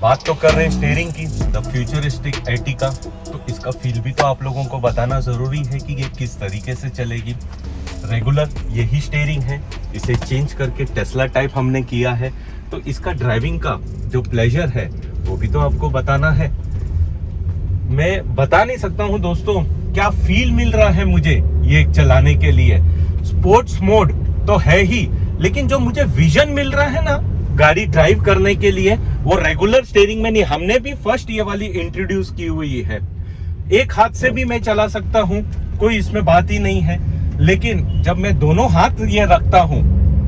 बात तो कर रहे हैं स्टीयरिंग की, द फ्यूचरिस्टिक एर्टिगा। तो इसका फील भी तो आप लोगों को बताना जरूरी है कि ये किस तरीके से चलेगी। रेगुलर यही स्टीयरिंग है, इसे चेंज करके टेस्ला टाइप हमने किया है। तो इसका ड्राइविंग का जो प्लेजर है वो भी तो आपको बताना है। मैं बता नहीं सकता हूँ दोस्तों क्या फील मिल रहा है मुझे ये चलाने के लिए। स्पोर्ट्स मोड तो है ही, लेकिन जो मुझे विजन मिल रहा है ना गाड़ी ड्राइव करने के लिए, वो रेगुलर स्टीयरिंग में नहीं। हमने भी फर्स्ट ये वाली इंट्रोड्यूस की हुई है। एक हाथ से भी मैं चला सकता हूँ, कोई इसमें बात ही नहीं है। लेकिन जब मैं दोनों हाथ ये रखता हूँ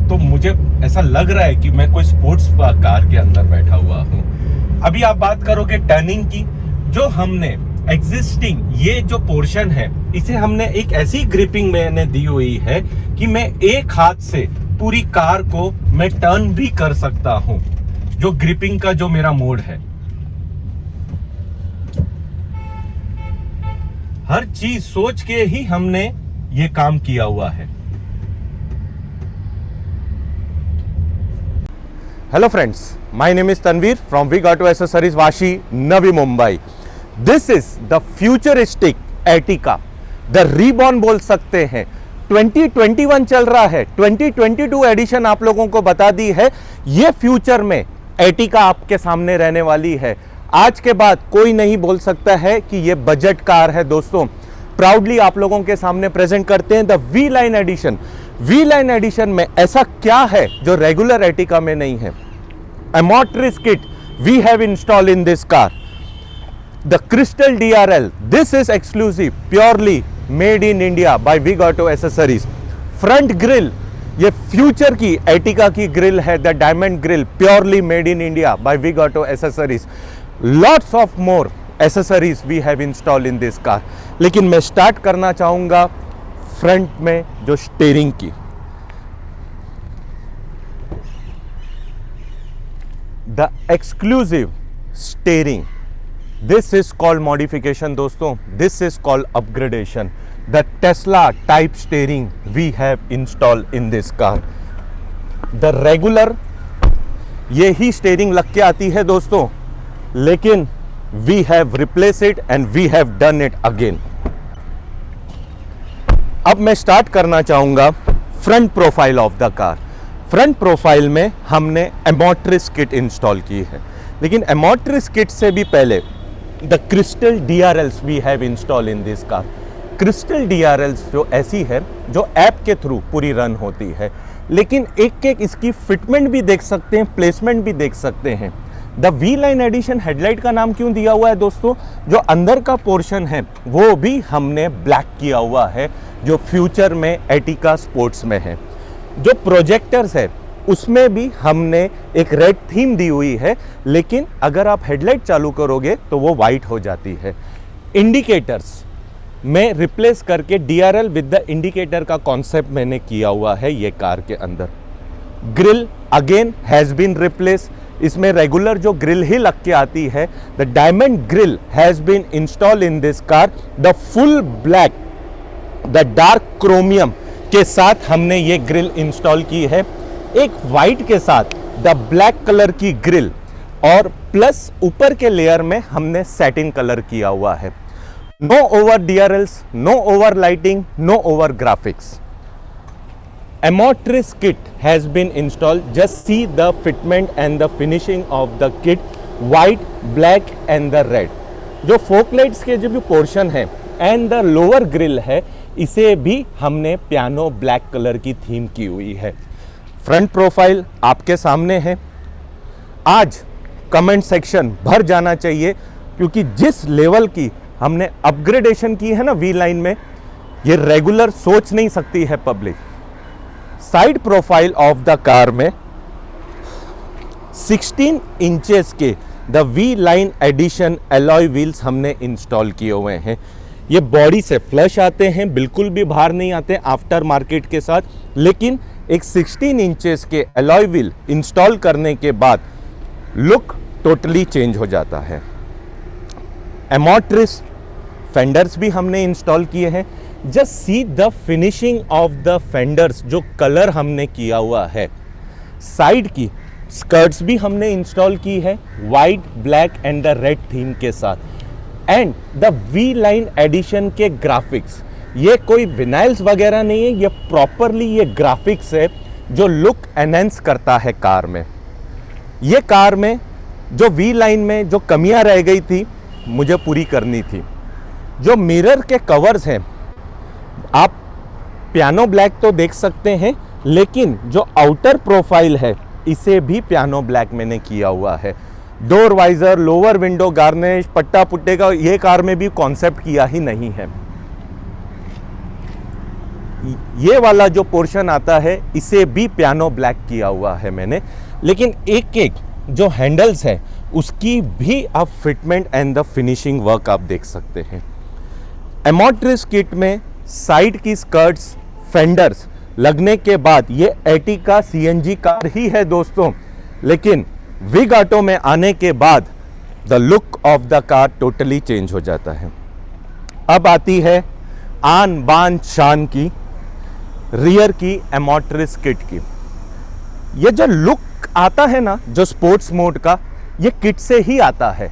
तो मुझे ऐसा लग रहा है कि मैं कोई स्पोर्ट्स कार के अंदर बैठा हुआ हूँ। अभी आप बात करोगे टर्निंग की, जो हमने एग्जिस्टिंग ये जो पोर्शन है इसे हमने एक ऐसी ग्रिपिंग मैंने दी हुई है कि मैं एक हाथ से पूरी कार को मैं टर्न भी कर सकता हूं। जो ग्रिपिंग का जो मेरा मोड है, हर चीज सोच के ही हमने ये काम किया हुआ है। Hello friends, my name is Tanveer from Vig Auto Accessories Vashi, Navi Mumbai. This is the futuristic Ertiga, the reborn बोल सकते हैं। 2021 चल रहा है, 2022 एडिशन आप लोगों को बता दी है। ये फ्यूचर में Ertiga आपके सामने रहने वाली है। आज के बाद कोई नहीं बोल सकता है कि ये बजट कार है दोस्तों। प्राउडली आप लोगों के सामने प्रेजेंट करते हैं the V line edition. V line edition में ऐसा क्या है जो रेगुलर Ertiga में नहीं है? Amortris kit we have installed in this car. The Crystal DRL, this is exclusive, purely made in India by Vig Auto Accessories. Front grill, ये future की Ertiga की ग्रिल है, the diamond grill, purely made in India by Vig auto accessories. Lots of more accessories we have installed in this car. लेकिन मैं start करना चाहूंगा front में जो स्टीयरिंग की। The exclusive steering, this is called modification दोस्तों, this is called upgradation. The Tesla type steering we have installed in this car. The regular ये ही स्टीयरिंग लग के आती है दोस्तों, लेकिन we have replace it and we have done it again. अब मैं स्टार्ट करना चाहूंगा front profile of the car. Front profile में हमने Amortris किट इंस्टॉल की है, लेकिन Amortris किट से भी पहले the crystal DRLs we have install in this car. Crystal DRLs जो ऐसी है जो ऐप के थ्रू पूरी रन होती है, लेकिन एक एक इसकी फिटमेंट भी देख सकते हैं, प्लेसमेंट भी देख सकते हैं। The V line edition headlight का नाम क्यों दिया हुआ है दोस्तों? जो अंदर का पोर्शन है वो भी हमने ब्लैक किया हुआ है, जो फ्यूचर में Ertiga स्पोर्ट्स में है। जो प्रोजेक्टर्स है उसमें भी हमने एक रेड थीम दी हुई है, लेकिन अगर आप हेडलाइट चालू करोगे तो वो वाइट हो जाती है। इंडिकेटर्स में रिप्लेस करके DRL विद द इंडिकेटर का कॉन्सेप्ट मैंने किया हुआ है ये कार के अंदर। Grill again has been replace, इसमें रेगुलर जो ग्रिल ही लग के आती है, the diamond grill has been install in this car. The full black, the dark chromium के साथ हमने ये ग्रिल इंस्टॉल की है। एक वाइट के साथ द ब्लैक कलर की ग्रिल और प्लस ऊपर के लेयर में हमने सैटिन कलर किया हुआ है। No over DRLs, no over lighting, no over graphics. Amortris kit has been installed. Just see the fitment and the finishing of the kit, white, black and the red. जो fork lights के जो भी portion है and the lower grill है, इसे भी हमने piano black colour की थीम की हुई है। फ्रंट प्रोफाइल आपके सामने है। आज कमेंट सेक्शन भर जाना चाहिए, क्योंकि जिस लेवल की हमने अपग्रेडेशन की है ना वी लाइन में, ये रेगुलर सोच नहीं सकती है public. Side profile of the car में 16 इंचेस के the V line edition alloy wheels हमने इंस्टॉल किए हुए हैं। ये बॉडी से फ्लश आते हैं, बिल्कुल भी बाहर नहीं आते आफ्टर मार्केट के साथ, लेकिन एक 16 इंचेस के एलॉय व्हील इंस्टॉल करने के बाद लुक टोटली चेंज हो जाता है। Amortris फेंडर्स भी हमने इंस्टॉल किए हैं। Just see the finishing of the fenders, जो कलर हमने किया हुआ है। साइड की स्कर्ट्स भी हमने इंस्टॉल की है white, black and the red theme के साथ। And the V line edition के ग्राफिक्स, ये कोई विनाइल्स वगैरह नहीं है, ये प्रॉपरली ये ग्राफिक्स है जो लुक एनहेंस करता है कार में। ये कार में जो वी लाइन में जो कमियां रह गई थी मुझे पूरी करनी थी। जो मिरर के कवर्स हैं, आप पियानो ब्लैक तो देख सकते हैं, लेकिन जो आउटर प्रोफाइल है इसे भी पियानो ब्लैक मैंने किया हुआ है। Door visor, lower window garnish, पट्टा पुट्टे का ये कार में भी कॉन्सेप्ट किया ही नहीं है। ये वाला जो पोर्शन आता है इसे भी पियानो ब्लैक किया हुआ है मैंने, लेकिन एक एक जो हैंडल्स है उसकी भी आप fitment and the finishing work आप देख सकते हैं। Amortris किट में साइड की स्कर्ट्स, फेंडर्स लगने के बाद ये एर्टिगा CNG कार ही है दोस्तों, लेकिन विग ऑटो में आने के बाद the look of the car totally change हो जाता है। अब आती है आन बान शान की रियर की Amortris किट की। ये जो लुक आता है ना जो स्पोर्ट्स मोड का, ये किट से ही आता है।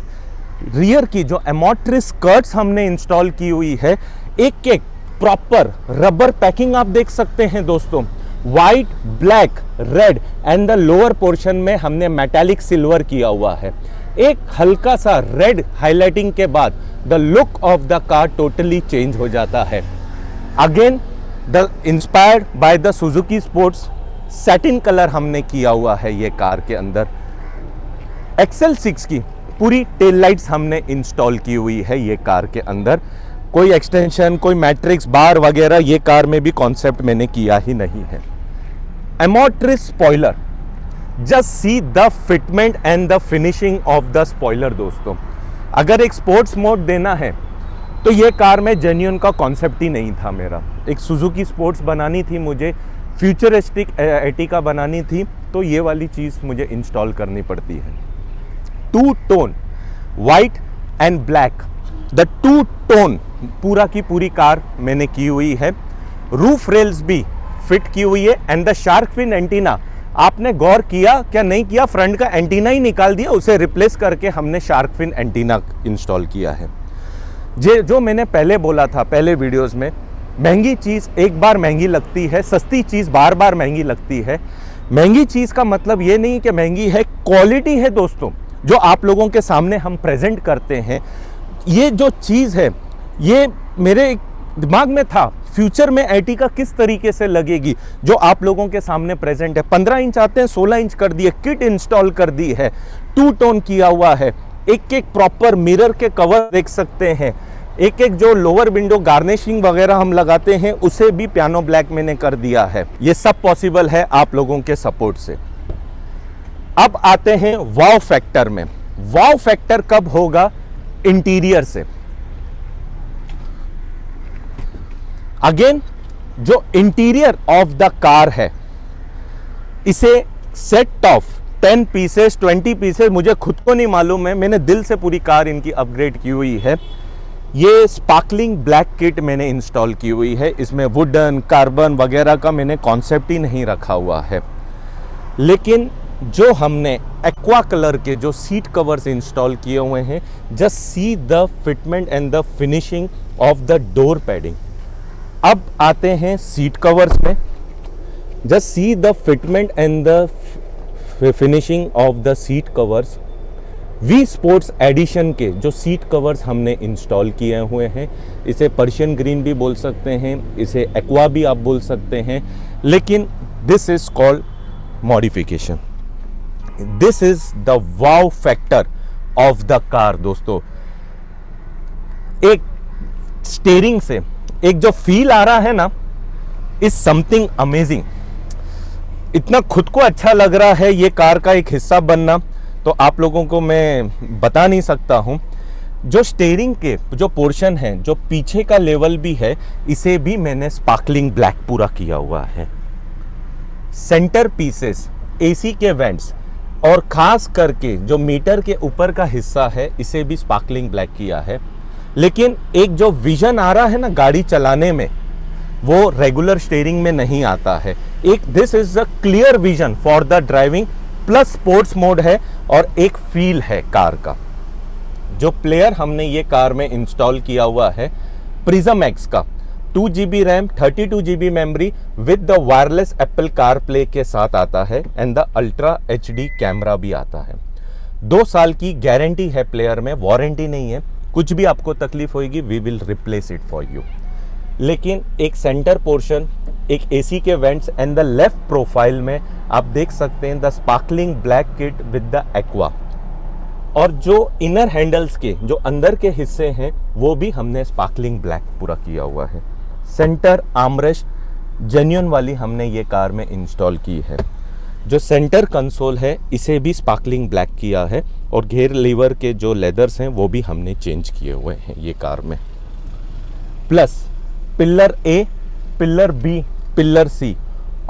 रियर की जो Amortris स्कर्ट्स हमने इंस्टॉल की हुई है, एक एक प्रॉपर रबर पैकिंग आप देख सकते हैं दोस्तों। White, black, red and the lower portion में हमने मेटालिक सिल्वर किया हुआ है। एक हल्का सा रेड हाईलाइटिंग के बाद the look of the car totally change हो जाता है। Again the inspired by the Suzuki sports, satin colour हमने किया हुआ है ये कार के अंदर। XL6 की पूरी टेल लाइट्स हमने इंस्टॉल की हुई है ये कार के अंदर। कोई एक्सटेंशन, कोई मैट्रिक्स बार वगैरह ये कार में भी कॉन्सेप्ट मैंने किया ही नहीं है। Amortris spoiler, just see the fitment and the finishing of the spoiler दोस्तों। अगर एक स्पोर्ट्स मोड देना है तो ये कार में जेन्युइन का कॉन्सेप्ट ही नहीं था मेरा। एक सुजुकी स्पोर्ट्स बनानी थी मुझे, फ्यूचरिस्टिक एर्टिगा बनानी थी, तो ये वाली चीज़ मुझे इंस्टॉल करनी पड़ती है। Two tone white and black, the two tone पूरा की पूरी कार मैंने की हुई है। रूफ रेल्स भी फिट की हुई है and the shark fin antenna, आपने गौर किया क्या नहीं किया, फ्रंट का एंटीना ही निकाल दिया, उसे रिप्लेस करके हमने शार्क फिन एंटीना इंस्टॉल किया है। जो मैंने पहले बोला था पहले वीडियोस में, महंगी चीज़ एक बार महंगी लगती है, सस्ती चीज़ बार बार महंगी लगती है। महंगी चीज़ का मतलब ये नहीं कि महंगी है, क्वालिटी है दोस्तों जो आप लोगों के सामने हम प्रेजेंट करते हैं। ये जो चीज़ है ये मेरे दिमाग में था, फ्यूचर में एर्टिगा किस तरीके से लगेगी जो आप लोगों के सामने प्रेजेंट है। 15 इंच आते हैं, 16 इंच कर दिए, किट इंस्टॉल कर दी है, टू टोन किया हुआ है। एक एक प्रॉपर मिरर के कवर देख सकते हैं, एक एक जो लोअर विंडो गार्निशिंग वगैरह हम लगाते हैं उसे भी पियानो ब्लैक मैंने कर दिया है। ये सब पॉसिबल है आप लोगों के सपोर्ट से। अब आते हैं वाव फैक्टर में। वाव फैक्टर कब होगा? इंटीरियर से। अगेन जो इंटीरियर ऑफ द कार है, इसे सेट ऑफ 10 पीसेस 20 पीसेस, मुझे खुद को नहीं मालूम है, मैंने दिल से पूरी कार इनकी अपग्रेड की हुई है। ये स्पार्कलिंग ब्लैक किट मैंने इंस्टॉल की हुई है। इसमें वुडन कार्बन वगैरह का मैंने कॉन्सेप्ट ही नहीं रखा हुआ है, लेकिन जो हमने एक्वा कलर के जो सीट कवर्स इंस्टॉल किए हुए हैं, just see the fitment and the finishing of the door padding. अब आते हैं सीट कवर्स में, just see the fitment and the finishing of the seat covers. V sports edition के जो सीट कवर्स हमने इंस्टॉल किए हुए हैं, इसे पर्शियन ग्रीन भी बोल सकते हैं, इसे एक्वा भी आप बोल सकते हैं, लेकिन this is called modification. This is the wow factor of the car. दोस्तों, एक स्टीयरिंग से एक जो फील आ रहा है ना, इज समथिंग अमेजिंग। इतना खुद को अच्छा लग रहा है ये कार का एक हिस्सा बनना, तो आप लोगों को मैं बता नहीं सकता हूं। जो स्टीयरिंग के जो पोर्शन है, जो पीछे का लेवल भी है, इसे भी मैंने स्पार्कलिंग ब्लैक पूरा किया हुआ है। सेंटर पीसेस, एसी के वेंट्स और खास करके जो मीटर के ऊपर का हिस्सा है, इसे भी स्पार्कलिंग ब्लैक किया है। लेकिन एक जो विजन आ रहा है ना गाड़ी चलाने में, वो रेगुलर स्टीयरिंग में नहीं आता है। एक this is a clear vision for the driving, plus sports mode है और एक फील है कार का। जो प्लेयर हमने ये कार में इंस्टॉल किया हुआ है, प्रिज्म एक्स का 2 GB RAM 32 GB memory with the wireless Apple car play के साथ आता है and the ultra HD camera भी आता है। 2 साल की गारंटी है प्लेयर में, वारंटी नहीं है। कुछ भी आपको तकलीफ होगी, we will replace it for you. लेकिन एक सेंटर पोर्शन, एक एसी के vents and the left profile में आप देख सकते हैं the sparkling black kit with the aqua. और जो इनर हैंडल्स के जो अंदर के हिस्से हैं, वो भी हमने स्पार्कलिंग ब्लैक पूरा किया हुआ है। सेंटर आर्मरेस्ट जेन्युइन वाली हमने ये कार में इंस्टॉल की है। जो सेंटर कंसोल है, इसे भी स्पार्कलिंग ब्लैक किया है और घेर लीवर के जो लेदर्स हैं, वो भी हमने चेंज किए हुए हैं ये कार में। Plus pillar A, pillar B, pillar C,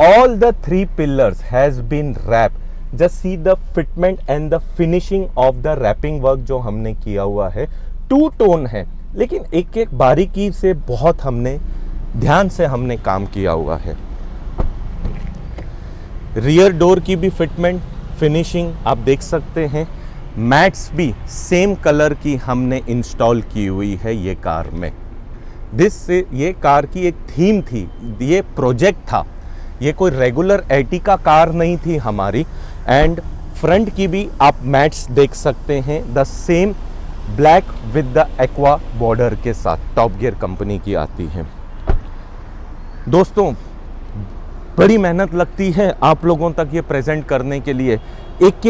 all the 3 pillars has been wrapped. Just see the fitment and the finishing of the wrapping work जो हमने किया हुआ है। 2 टोन है, लेकिन एक एक बारीकी से बहुत हमने ध्यान से हमने काम किया हुआ है। रियर डोर की भी फिटमेंट फिनिशिंग आप देख सकते हैं। मैट्स भी सेम कलर की हमने इंस्टॉल की हुई है ये कार में। ये कार की एक थीम थी, ये प्रोजेक्ट था, ये कोई रेगुलर एर्टिगा कार नहीं थी हमारी। एंड फ्रंट की भी आप मैट्स देख सकते हैं, the same black with the aqua border के साथ, टॉप गियर कंपनी की आती है। दोस्तों, बड़ी मेहनत लगती है आप लोगों तक ये प्रेजेंट करने के लिए। एक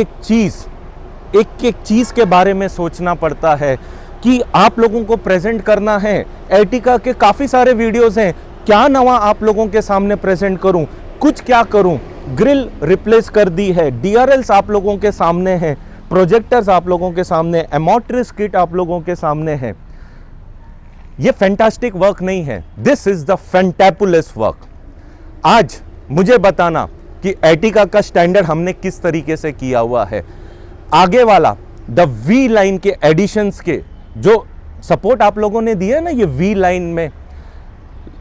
एक चीज़ के बारे में सोचना पड़ता है कि आप लोगों को प्रेजेंट करना है। एर्टिगा के काफ़ी सारे वीडियोस हैं, क्या नवा आप लोगों के सामने प्रेजेंट करूं, कुछ क्या करूं। ग्रिल रिप्लेस कर दी है, DRLs आप लोगों के सामने हैं, प्रोजेक्टर्स आप लोगों के सामने, एमोट्रिस किट आप लोगों के सामने है। ये फैंटास्टिक वर्क नहीं है, this is the fantabulous work. आज मुझे बताना कि एर्टिगा का स्टैंडर्ड हमने किस तरीके से किया हुआ है। आगे वाला द वी लाइन के एडिशंस के जो सपोर्ट आप लोगों ने दिया है ना ये वी लाइन में,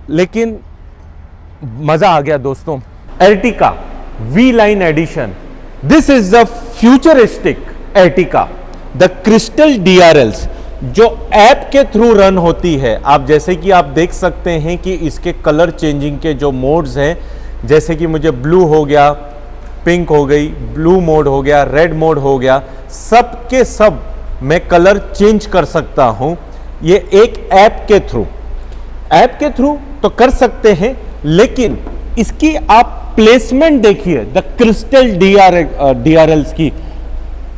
लेकिन मजा आ गया दोस्तों। Ertiga V line edition, this is the futuristic Ertiga, the crystal DRLs जो ऐप के थ्रू रन होती है। आप जैसे कि आप देख सकते हैं कि इसके कलर चेंजिंग के जो मोड्स हैं, जैसे कि मुझे ब्लू हो गया, पिंक हो गई, ब्लू मोड हो गया, रेड मोड हो गया, सब के सब मैं कलर चेंज कर सकता हूं। ये एक ऐप के थ्रू तो कर सकते हैं, लेकिन इसकी आप प्लेसमेंट देखिए, द क्रिस्टल DRLs की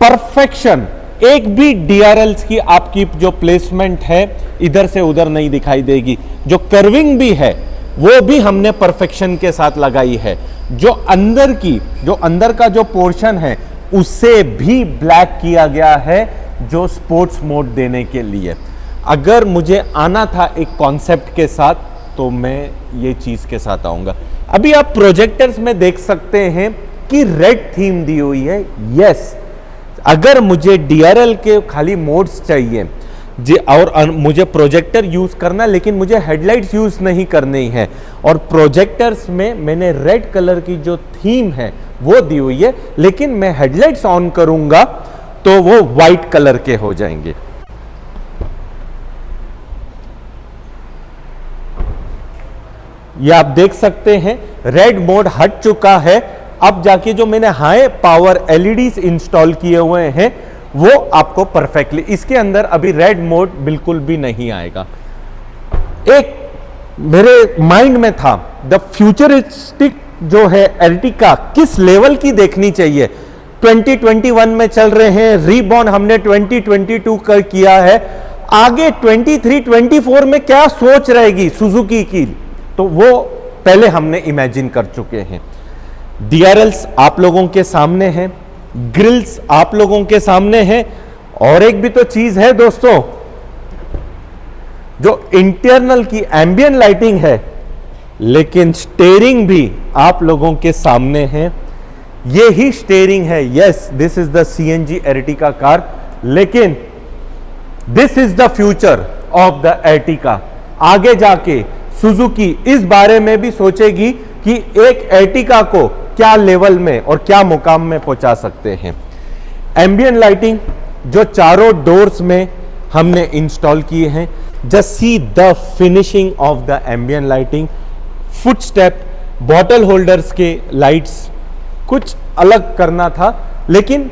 परफेक्शन। एक भी DRLs की आपकी जो प्लेसमेंट है इधर से उधर नहीं दिखाई देगी। जो कर्विंग भी है वो भी हमने परफेक्शन के साथ लगाई है। जो अंदर का जो पोर्शन है उसे भी ब्लैक किया गया है, जो स्पोर्ट्स मोड देने के लिए। अगर मुझे आना था एक कॉन्सेप्ट के साथ तो मैं ये चीज के साथ आऊंगा। अभी आप प्रोजेक्टर्स में देख सकते हैं कि रेड थीम दी हुई है। यस, अगर मुझे DRL के खाली मोड्स चाहिए जी और मुझे प्रोजेक्टर यूज करना, लेकिन मुझे हेडलाइट्स यूज नहीं करनी है, और प्रोजेक्टर्स में मैंने रेड कलर की जो थीम है वो दी हुई है, लेकिन मैं हेडलाइट्स ऑन करूंगा तो वो व्हाइट कलर के हो जाएंगे। ये आप देख सकते हैं रेड मोड हट चुका है। अब जाके जो मैंने हाई पावर LEDs इंस्टॉल किए हुए हैं वो आपको परफेक्टली, इसके अंदर अभी रेड मोड बिल्कुल भी नहीं आएगा। एक मेरे माइंड में था द फ्यूचरिस्टिक जो है एर्टिगा किस लेवल की देखनी चाहिए। 2021 में चल रहे हैं, रीबॉर्न हमने 2022 कर किया है, आगे 23-24 में क्या सोच रहेगी सुजुकी की, तो वो पहले हमने इमेजिन कर चुके हैं। DRLs आप लोगों के सामने हैं, ग्रिल्स आप लोगों के सामने हैं, और एक भी तो चीज है दोस्तों, जो इंटरनल की एम्बियंट लाइटिंग है, लेकिन स्टीयरिंग भी आप लोगों के सामने है। ये ही स्टीयरिंग है। Yes, this is the CNG Ertiga car, लेकिन this is the future of the Ertiga. आगे जाके सुजुकी इस बारे में भी सोचेगी कि एक एर्टिगा को क्या लेवल में और क्या मुकाम में पहुंचा सकते हैं। एम्बियंट लाइटिंग जो चारों डोर्स में हमने इंस्टॉल किए हैं, just see the finishing of the ambient lighting. Footstep, bottle holders के लाइट्स कुछ अलग करना था, लेकिन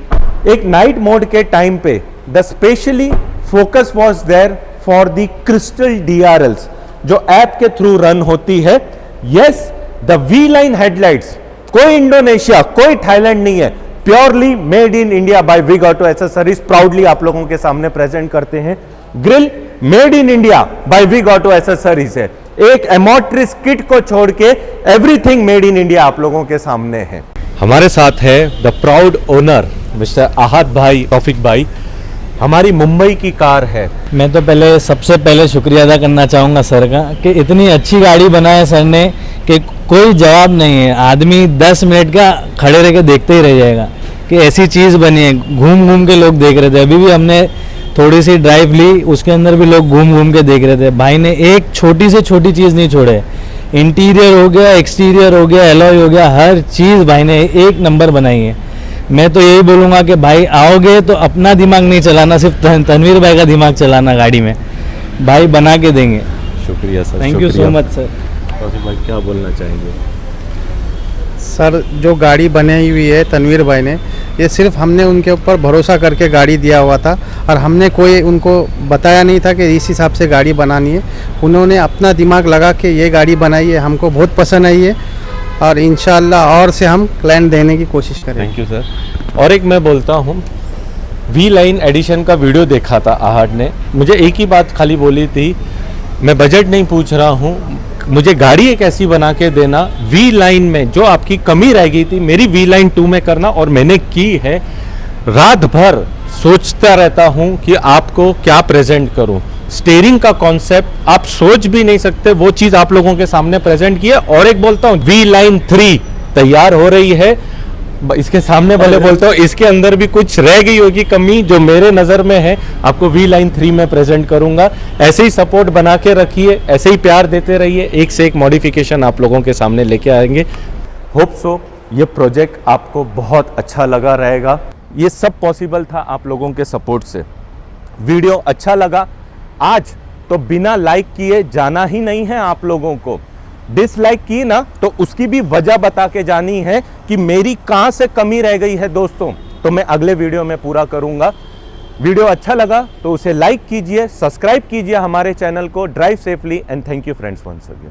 एक नाइट मोड के टाइम पे the specially focus was there for the crystal DRLs जो ऐप के थ्रू रन होती है। यस, द V-line हेडलाइट्स, कोई इंडोनेशिया, कोई थाईलैंड नहीं है, purely made in India by Vig auto accessories, proudly आप लोगों के सामने प्रेजेंट करते हैं। Grill made in India by Vig auto accessories है। एक एमोट्रिस किट को छोड़ के एवरीथिंग मेड इन इंडिया आप लोगों के सामने है। हमारे साथ है the proud owner mister Ahad भाई, तौफिक भाई। हमारी मुंबई की कार है। मैं तो सबसे पहले शुक्रिया अदा करना चाहूँगा सर का कि इतनी अच्छी गाड़ी बनाया सर ने कि कोई जवाब नहीं है। आदमी 10 मिनट का खड़े रह के देखते ही रह जाएगा कि ऐसी चीज़ बनी है। घूम घूम के लोग देख रहे थे, अभी भी हमने थोड़ी सी ड्राइव ली, उसके अंदर भी लोग घूम घूम के देख रहे थे। भाई ने एक छोटी से छोटी चीज़ नहीं छोड़े, इंटीरियर हो गया, एक्सटीरियर हो गया, एलॉय हो गया, हर चीज़ भाई ने एक नंबर बनाई है। मैं तो यही बोलूँगा कि भाई आओगे तो अपना दिमाग नहीं चलाना, सिर्फ तनवीर भाई का दिमाग चलाना गाड़ी में, भाई बना के देंगे। शुक्रिया sir, thank you so much sir. Taufiq भाई क्या बोलना चाहेंगे? सर जो गाड़ी बनाई हुई है तनवीर भाई ने, ये सिर्फ हमने उनके ऊपर भरोसा करके गाड़ी दिया हुआ था, और हमने कोई उनको बताया नहीं था कि इस हिसाब से गाड़ी बनानी है। उन्होंने अपना दिमाग लगा के ये गाड़ी बनाई है, हमको बहुत पसंद आई है, और इंशाल्लाह और से हम क्लाइंट देने की कोशिश करें। Thank you sir. और एक मैं बोलता हूँ, V-line एडिशन का वीडियो देखा था आहट ने, मुझे एक ही बात खाली बोली थी, मैं बजट नहीं पूछ रहा हूँ, मुझे गाड़ी एक ऐसी बना के देना V-line में जो आपकी कमी रह गई थी मेरी V-line 2 में करना, और मैंने की है। रात भर सोचता रहता हूँ कि आपको क्या प्रेजेंट करूँ। स्टीयरिंग का कॉन्सेप्ट आप सोच भी नहीं सकते, वो चीज आप लोगों के सामने प्रेजेंट की है। और एक बोलता हूँ, V-line 3 तैयार हो रही है, इसके सामने भले बोलता हूँ, इसके अंदर भी कुछ रह गई होगी कमी जो मेरे नज़र में है, आपको V-line 3 में प्रेजेंट करूंगा। ऐसे ही सपोर्ट बना के रखिए, ऐसे ही प्यार देते रहिए, एक से एक मॉडिफिकेशन आप लोगों के सामने लेके आएंगे। होप सो ये प्रोजेक्ट आपको बहुत अच्छा लगा रहेगा। ये सब पॉसिबल था आप लोगों के सपोर्ट से। वीडियो अच्छा लगा आज तो बिना लाइक किए जाना ही नहीं है आप लोगों को। डिसलाइक की ना तो उसकी भी वजह बता के जानी है कि मेरी कहां से कमी रह गई है दोस्तों, तो मैं अगले वीडियो में पूरा करूंगा। वीडियो अच्छा लगा तो उसे लाइक कीजिए, सब्सक्राइब कीजिए हमारे चैनल को। Drive safely and thank you friends once again.